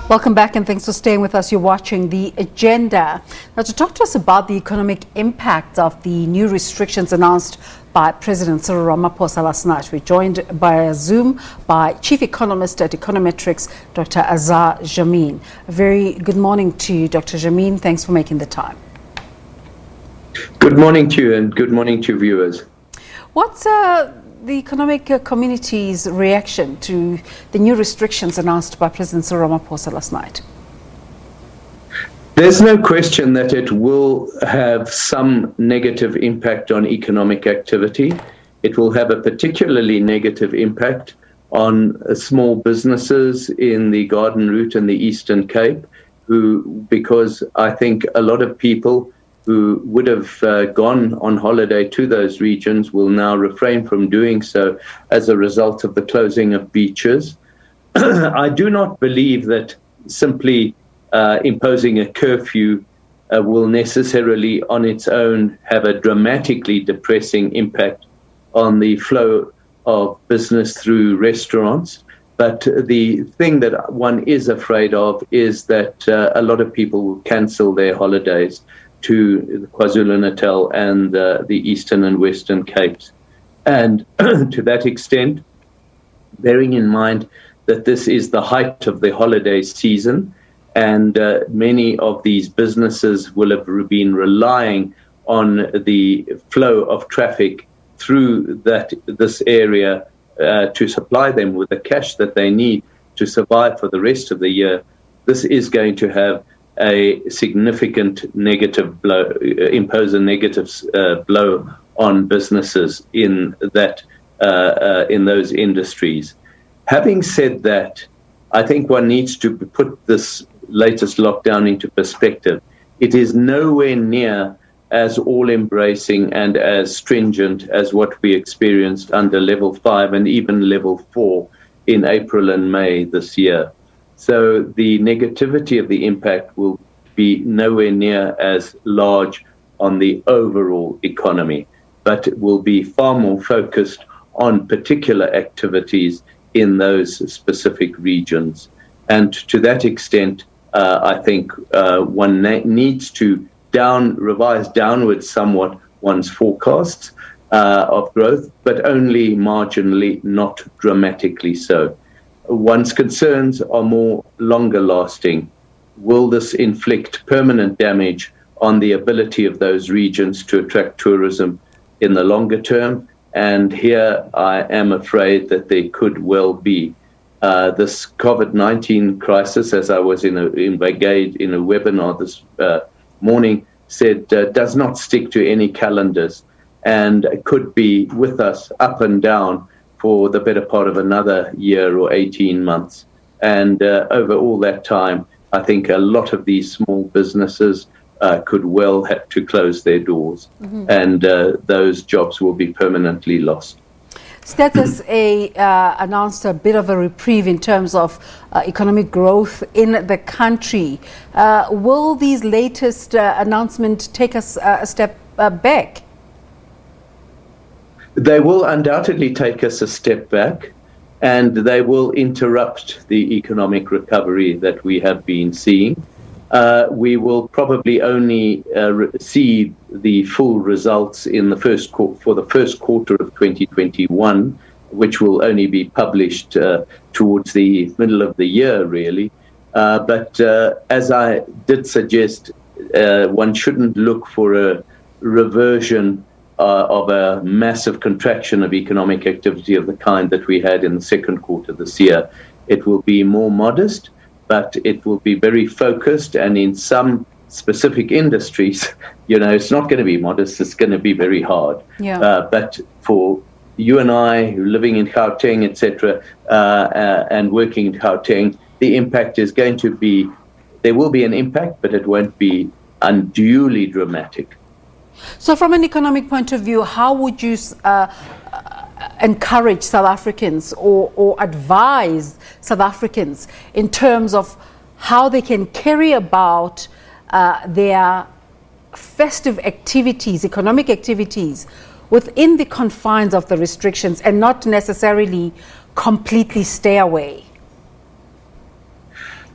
Welcome back and thanks for staying with us. You're watching The Agenda. Now, to talk to us about the economic impact of the new restrictions announced by President Cyril Ramaphosa last night, we're joined by Zoom by Chief Economist at Econometrix Dr Azar Jammine. A very good morning to you, Dr Jammine. Thanks for making the time. Good morning to you and good morning to viewers. What's the economic community's reaction to the new restrictions announced by President Cyril Ramaphosa last night? There's no question that it will have some negative impact on economic activity. It will have a particularly negative impact on small businesses in the Garden Route and the Eastern Cape, because I think a lot of people who would have gone on holiday to those regions will now refrain from doing so as a result of the closing of beaches. I do not believe that simply imposing a curfew will necessarily on its own have a dramatically depressing impact on the flow of business through restaurants. But the thing that one is afraid of is that a lot of people will cancel their holidays to KwaZulu-Natal and the Eastern and Western Capes. And to that extent, bearing in mind that this is the height of the holiday season, and many of these businesses will have been relying on the flow of traffic through this area to supply them with the cash that they need to survive for the rest of the year. This is going to have a significant negative blow, impose a negative blow on businesses in those industries. Having said that, I think one needs to put this latest lockdown into perspective. It is nowhere near as all-embracing and as stringent as what we experienced under level 5 and even level 4 in April and May this year. So the negativity of the impact will be nowhere near as large on the overall economy, but it will be far more focused on particular activities in those specific regions. And to that extent, I think one needs to revise downwards somewhat one's forecasts of growth, but only marginally, not dramatically so. One's concerns are more longer lasting. Will this inflict permanent damage on the ability of those regions to attract tourism in the longer term? And here I am afraid that there could well be. This COVID-19 crisis, as I was in a webinar this morning, said does not stick to any calendars and could be with us up and down for the better part of another year or 18 months. And over all that time, I think a lot of these small businesses could well have to close their doors, and those jobs will be permanently lost. Status announced a bit of a reprieve in terms of economic growth in the country. Will these latest announcements take us a step back? They will undoubtedly take us a step back, and they will interrupt the economic recovery that we have been seeing. We will probably only see the full results in the first quarter of 2021, which will only be published towards the middle of the year, really. But as I did suggest, one shouldn't look for a reversion of a massive contraction of economic activity of the kind that we had in the second quarter this year. It will be more modest, but it will be very focused, and in some specific industries, it's not going to be modest, it's going to be very hard. Yeah. But for you and I, who are living in Gauteng, etc., and working in Gauteng, the impact is going to be, there will be an impact, but it won't be unduly dramatic. So from an economic point of view, how would you encourage South Africans or advise South Africans in terms of how they can carry about their festive activities, economic activities, within the confines of the restrictions and not necessarily completely stay away?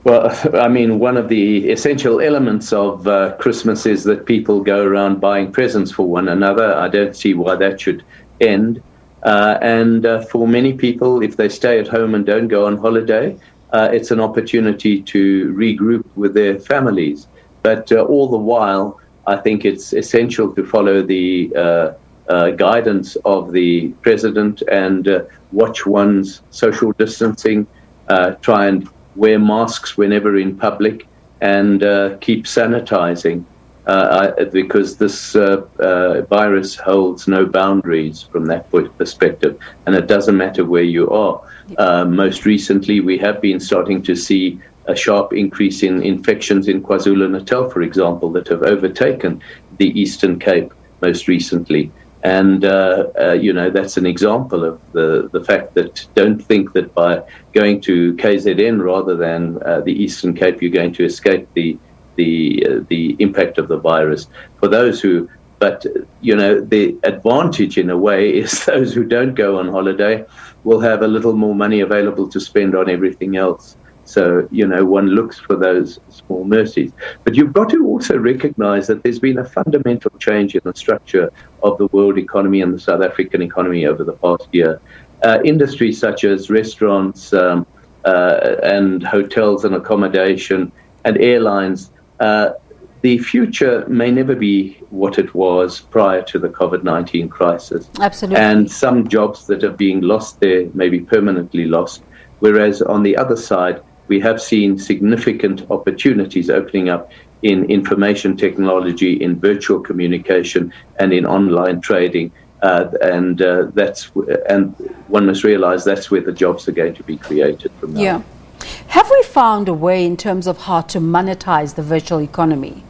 Well, I mean, one of the essential elements of Christmas is that people go around buying presents for one another. I don't see why that should end. And for many people, if they stay at home and don't go on holiday, it's an opportunity to regroup with their families. But all the while, I think it's essential to follow the guidance of the president and watch one's social distancing, try and wear masks whenever in public, and keep sanitizing, because this virus holds no boundaries from that perspective, and it doesn't matter where you are. Most recently, we have been starting to see a sharp increase in infections in KwaZulu-Natal, for example, that have overtaken the Eastern Cape most recently. And, that's an example of the fact that don't think that by going to KZN rather than the Eastern Cape, you're going to escape the impact of the virus. For those who, but, the advantage in a way is those who don't go on holiday will have a little more money available to spend on everything else. So, one looks for those small mercies. But you've got to also recognize that there's been a fundamental change in the structure of the world economy and the South African economy over the past year. Industries such as restaurants and hotels and accommodation and airlines, the future may never be what it was prior to the COVID-19 crisis. Absolutely. And some jobs that are being lost there may be permanently lost. Whereas on the other side, we have seen significant opportunities opening up in information technology, in virtual communication, and in online trading. And one must realize that's where the jobs are going to be created from now. Yeah. Have we found a way in terms of how to monetize the virtual economy?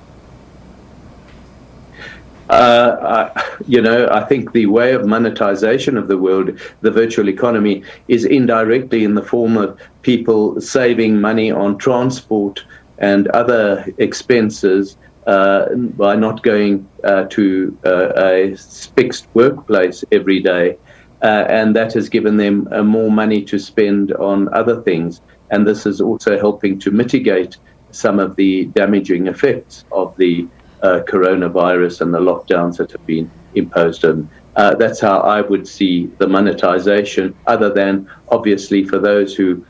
I think the way of monetization of the virtual economy is indirectly in the form of people saving money on transport and other expenses by not going to a fixed workplace every day. And that has given them more money to spend on other things. And this is also helping to mitigate some of the damaging effects of the coronavirus and the lockdowns that have been imposed. And that's how I would see the monetization, other than obviously for those who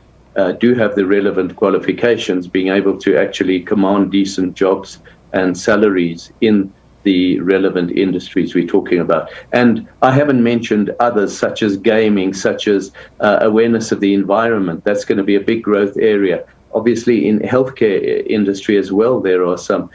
do have the relevant qualifications, being able to actually command decent jobs and salaries in the relevant industries we're talking about. And I haven't mentioned others, such as gaming, such as awareness of the environment. That's going to be a big growth area. Obviously, in healthcare industry as well, there are some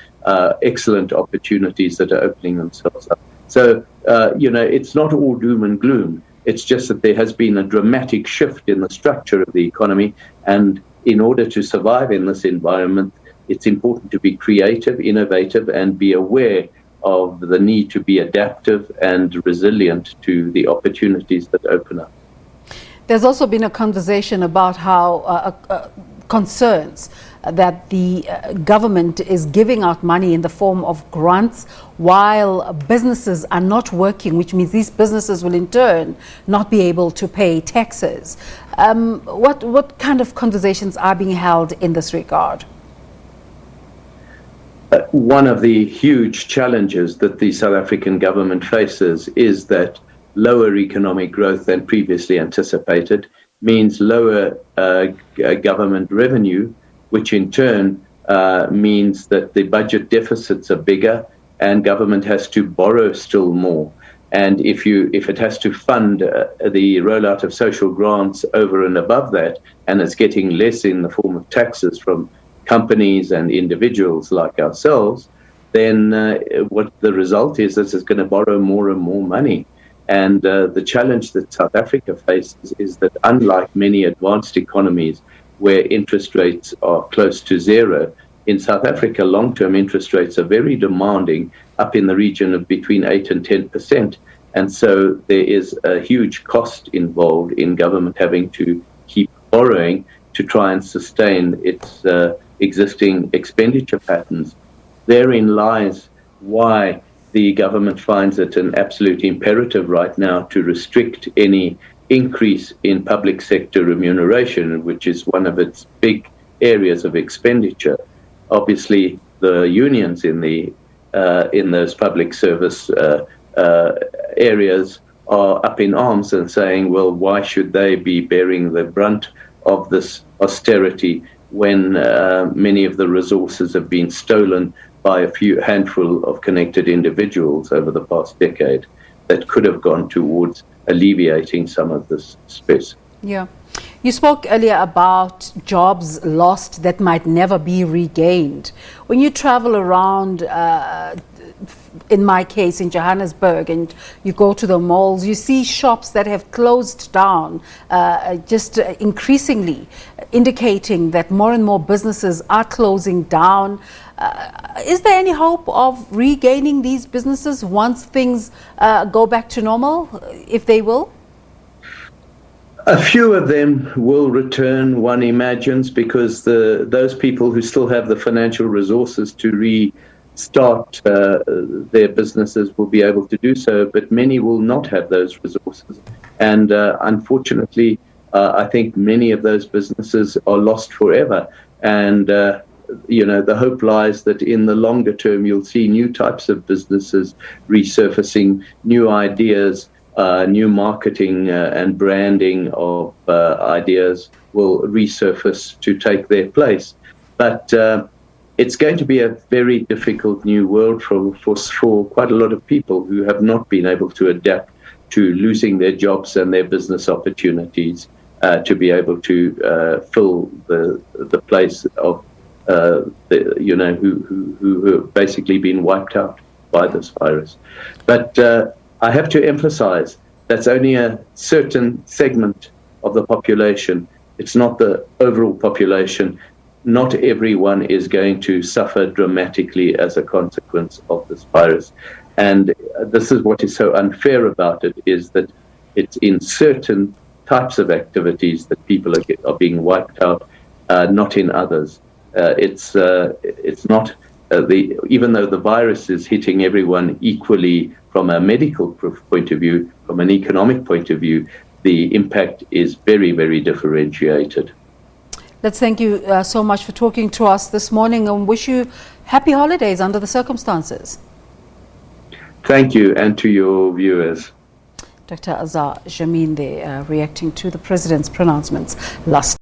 excellent opportunities that are opening themselves up. So, it's not all doom and gloom. It's just that there has been a dramatic shift in the structure of the economy. And in order to survive in this environment, it's important to be creative, innovative, and be aware of the need to be adaptive and resilient to the opportunities that open up. There's also been a conversation about how concerns that the government is giving out money in the form of grants while businesses are not working, which means these businesses will in turn not be able to pay taxes. What kind of conversations are being held in this regard? One of the huge challenges that the South African government faces is that lower economic growth than previously anticipated means lower government revenue, which in turn means that the budget deficits are bigger and government has to borrow still more. And if it has to fund the rollout of social grants over and above that, and it's getting less in the form of taxes from companies and individuals like ourselves, then what the result is it's going to borrow more and more money. And the challenge that South Africa faces is that unlike many advanced economies where interest rates are close to zero, in South Africa, long-term interest rates are very demanding, up in the region of between 8 and 10%. And so there is a huge cost involved in government having to keep borrowing to try and sustain its existing expenditure patterns. Therein lies why the government finds it an absolute imperative right now to restrict any increase in public sector remuneration, which is one of its big areas of expenditure. Obviously, the unions in those public service areas are up in arms and saying, well, why should they be bearing the brunt of this austerity when many of the resources have been stolen by a handful of connected individuals over the past decade that could have gone towards alleviating some of this stress. Yeah. You spoke earlier about jobs lost that might never be regained. When you travel around, in my case in Johannesburg, and you go to the malls, you see shops that have closed down, just increasingly indicating that more and more businesses are closing down. Is there any hope of regaining these businesses once things go back to normal, if they will? A few of them will return, one imagines, because those people who still have the financial resources to restart their businesses will be able to do so, but many will not have those resources. And unfortunately, I think many of those businesses are lost forever. And, the hope lies that in the longer term, you'll see new types of businesses resurfacing, new ideas. New marketing and branding of ideas will resurface to take their place. But it's going to be a very difficult new world for quite a lot of people who have not been able to adapt to losing their jobs and their business opportunities to be able to fill the place of who have basically been wiped out by this virus. But I have to emphasize that's only a certain segment of the population. It's not the overall population. Not everyone is going to suffer dramatically as a consequence of this virus. And this is what is so unfair about it, is that it's in certain types of activities that people are being wiped out, not in others. It's not even though the virus is hitting everyone equally from a medical point of view, from an economic point of view, the impact is very, very differentiated. Let's thank you so much for talking to us this morning and wish you happy holidays under the circumstances. Thank you, and to your viewers. Dr. Azar Jammine there, reacting to the President's pronouncements last